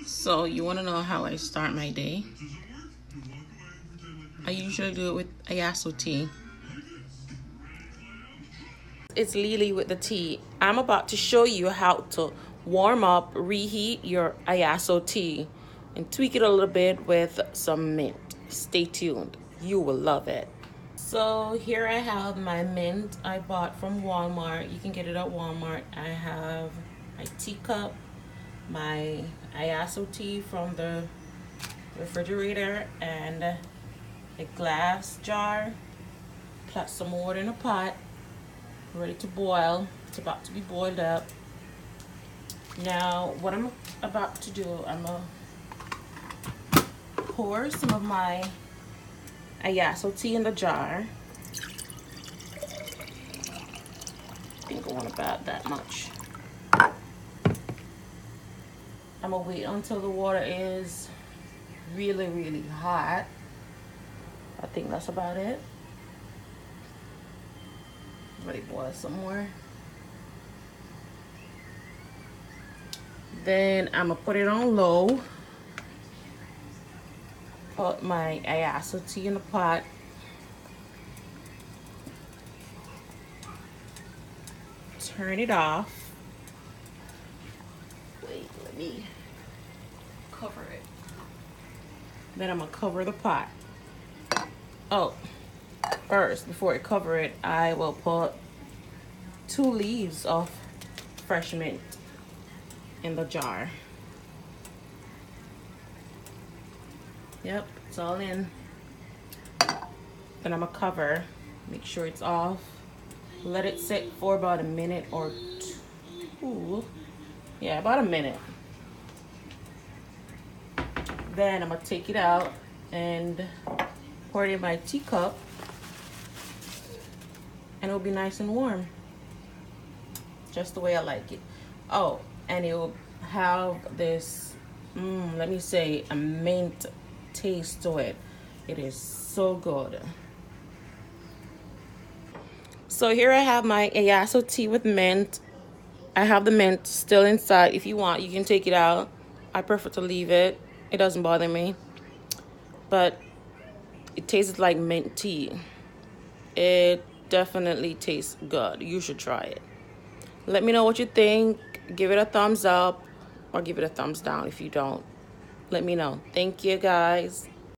So you want to know how I start my day? I usually do it with Iaso tea. It's Lily with the tea. I'm about to show you how to warm up, reheat your Iaso tea and tweak it a little bit with some mint. Stay tuned. You will love it. So here I have my mint I bought from Walmart. You can get it at Walmart. I have my teacup, my Iaso tea from the refrigerator, and a glass jar, plus some water in a pot, ready to boil. It's about to be boiled up. Now, what I'm about to do, I'm gonna pour some of my Iaso tea in the jar. I think I want about that much. I'm gonna wait until the water is really, really hot. I think that's about it. Let it boil some more. Then I'm gonna put it on low. Put my Iaso tea in the pot. Turn it off. Wait, let me cover it. Then I'm gonna cover the pot. Oh, first, before I cover it, I will put 2 leaves of fresh mint in the jar. Yep, it's all in. Then I'm gonna cover, make sure it's off. Let it sit for about a minute or 2. Yeah, about a minute. Then I'm gonna take it out and pour it in my teacup, and it'll be nice and warm, just the way I like it. Oh, and it will have this, let me say, a mint taste to it. It is so good. So here I have my Iaso tea with mint. I have the mint still inside. If you want, you can take it out. I prefer to leave it. It doesn't bother me. But it tastes like mint tea. It definitely tastes good. You should try it. Let me know what you think. Give it a thumbs up or give it a thumbs down if you don't. Let me know. Thank you, guys.